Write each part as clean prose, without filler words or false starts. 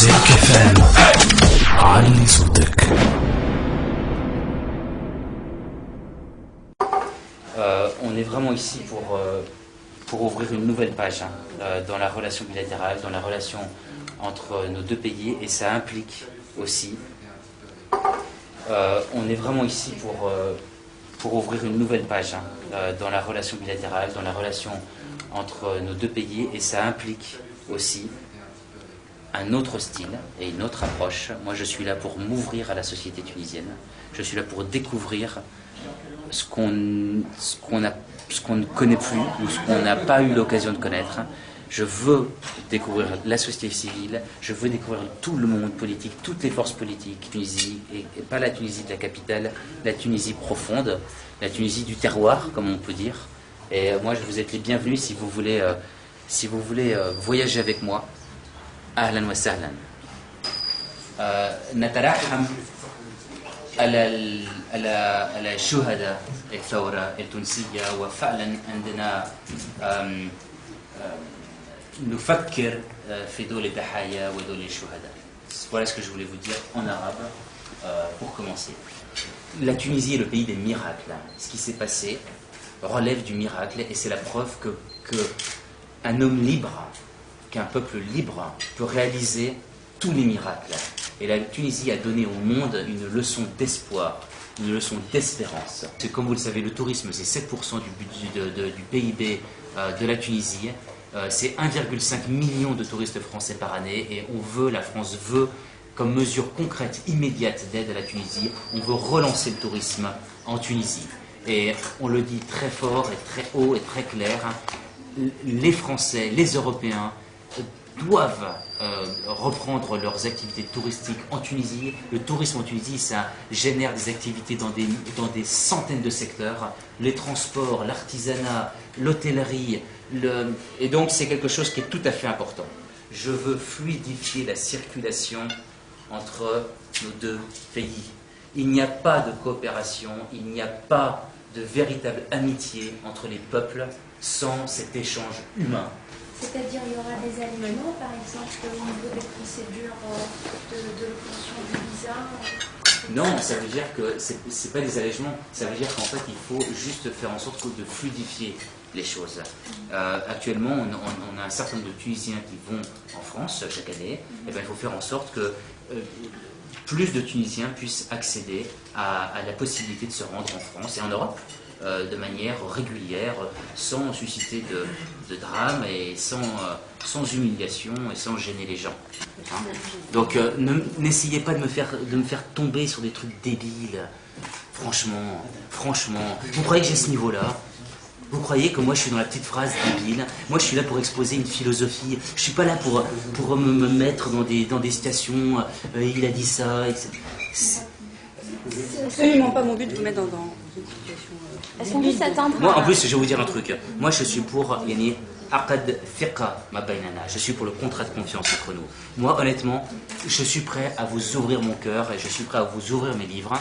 Zik FM. علي صوتك. On est vraiment ici pour ouvrir une nouvelle page dans la relation bilatérale, dans la relation entre nos deux pays, et ça implique aussi. On est vraiment ici pour ouvrir une nouvelle page dans la relation bilatérale, dans la relation entre nos deux pays, et ça implique aussi un autre style et une autre approche. Moi, je suis là pour m'ouvrir à la société tunisienne. Je suis là pour découvrir ce qu'on ne connaît plus ou ce qu'on n'a pas eu l'occasion de connaître. Je veux découvrir la société civile, je veux découvrir tout le monde politique, toutes les forces politiques, Tunisie, et pas la Tunisie de la capitale, la Tunisie profonde, la Tunisie du terroir, comme on peut dire. Et moi, je vous êtes les bienvenus si vous voulez voyager avec moi. أهلا وسهلا. نترحم على شهداء الثورة التونسية، وفعلا عندنا نفكر في دول الضحايا ودول الشهداء. Voilà ce que je voulais vous dire en arabe pour commencer. La Tunisie est le pays des miracles. Ce qui s'est passé relève du miracle, et c'est la preuve qu'un homme libre, qu'un peuple libre peut réaliser tous les miracles. Et la Tunisie a donné au monde une leçon d'espoir, une leçon d'espérance. Comme vous le savez, le tourisme, c'est 7% du PIB de la Tunisie. C'est 1,5 million de touristes français par année, et la France veut, comme mesure concrète, immédiate d'aide à la Tunisie, on veut relancer le tourisme en Tunisie. Et on le dit très fort et très haut et très clair, les Français, les Européens, doivent reprendre leurs activités touristiques en Tunisie. Le tourisme en Tunisie, ça génère des activités dans des centaines de secteurs, les transports, l'artisanat, l'hôtellerie, et donc c'est quelque chose qui est tout à fait important. Je veux fluidifier la circulation entre nos deux pays. Il n'y a pas de coopération, il n'y a pas de véritable amitié entre les peuples sans cet échange humain. C'est-à-dire, il y aura des alignements, par exemple, au niveau des procédures de l'obtention du visa? Non, ça veut dire que c'est pas des allègements, ça veut dire qu'en fait, il faut juste faire en sorte de fluidifier les choses. Actuellement, on a un certain nombre de Tunisiens qui vont en France chaque année, et bien il faut faire en sorte que plus de Tunisiens puissent accéder à la possibilité de se rendre en France et en Europe de manière régulière, sans susciter de drame et sans humiliation et sans gêner les gens. Hein? Donc n'essayez pas de me faire tomber sur des trucs débiles. Franchement, vous croyez que j'ai ce niveau-là? Vous croyez que moi je suis dans la petite phrase débile? Moi je suis là pour exposer une philosophie. Je suis pas là pour me mettre dans des citations. Il a dit ça. C'est absolument pas mon but de vous mettre dans une situation. Est-ce qu'on peut s'attendre? Moi, en plus, je vais vous dire un truc. Moi, je suis pour Aqad Fiqa ma baynana. Je suis pour le contrat de confiance entre nous. Moi, honnêtement, je suis prêt à vous ouvrir mon cœur et je suis prêt à vous ouvrir mes livres.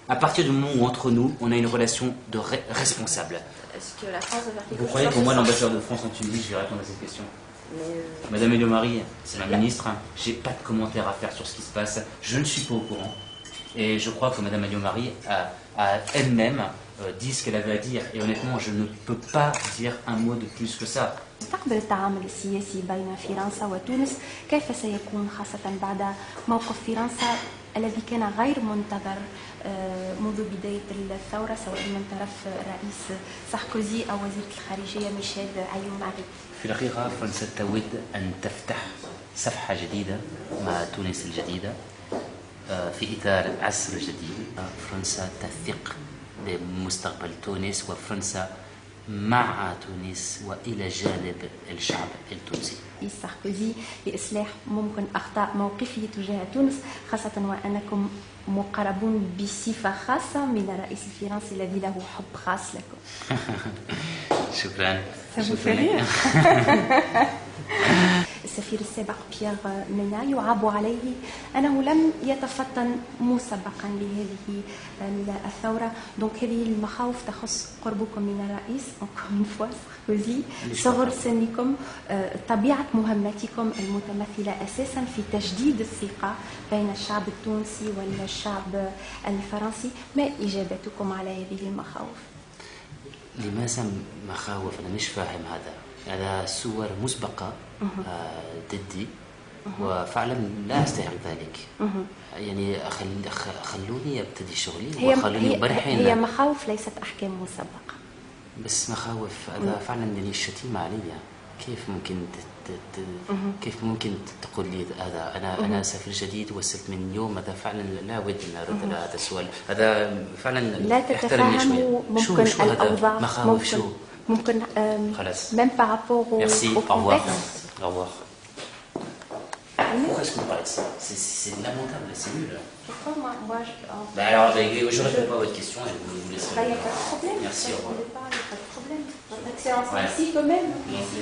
À partir du moment où entre nous, on a une relation de responsable. Est-ce que la France va faire quelque chose? Vous croyez que moi, l'ambassadeur de France en Tunisie, je vais répondre à cette question? Madame Elio-Marie, c'est ma ministre. J'ai pas de commentaires à faire sur ce qui se passe. Je ne suis pas au courant. Et je crois que Madame Elio-Marie a elle-même dit ce qu'elle avait à dire. Et honnêtement, je ne peux pas dire un mot de plus que ça. مستقبل التعامل السياسي بين فرنسا وتونس كيف سيكون خاصة بعد موقف فرنسا الذي كان غير منتظر منذ بداية الثورة سواء من طرف الرئيس ساركوزي أو وزير الخارجية ميشيل عيوماري. في الحقيقة فرنسا تود أن تفتح صفحة جديدة مع تونس الجديدة في إطار عصر جديد. فرنسا تثق بمستقبل تونس، وفرنسا مع تونس وإلى جانب الشعب التونسي. ساركوزي لإصلاح ممكن أخطاء موقفه تجاه تونس، خاصة وأنكم مقربون بصفة خاصة من الرئيس الفرنسي الذي له حب خاص لكم. شكرا. السفير السابق بيير مينا يعاب عليه أنه لم يتفطن مسبقا لهذه الثورة. دونك هذه المخاوف تخص قربكم من الرئيس ساركوزي، صغر سنكم، طبيعة مهمتكم المتمثلة أساسا في تجديد الثقة بين الشعب التونسي والشعب الفرنسي. ما إجابتكم على هذه المخاوف؟ لماذا مخاوف؟ أنا مش فاهم هذا صور مسبقة ضدي، وفعلا لا أستحق ذلك. يعني خلوني أبتدي شغلي وخلوني برحين. هي مخاوف ليست أحكام مسبقة. بس مخاوف هذا فعلا يعني الشتيمة علي. كيف ممكن تقول لي هذا؟ أنا سفير جديد وصلت من يوم. هذا فعلا لا ود أن أرد على هذا السؤال. هذا فعلا لا تتفهموا ممكن شو الأوضاع مخاوف شو ممكن خلاص. même par rapport au contexte. Au revoir. Pourquoi est-ce qu'on parle de ça? C'est lamentable, c'est nul. Moi, alors, je ne réponds pas à votre question et vous me laisserez. il n'y a pas de problème. Merci, au revoir. Il n'y a pas de problème. Votre excellence, merci quand même. Merci.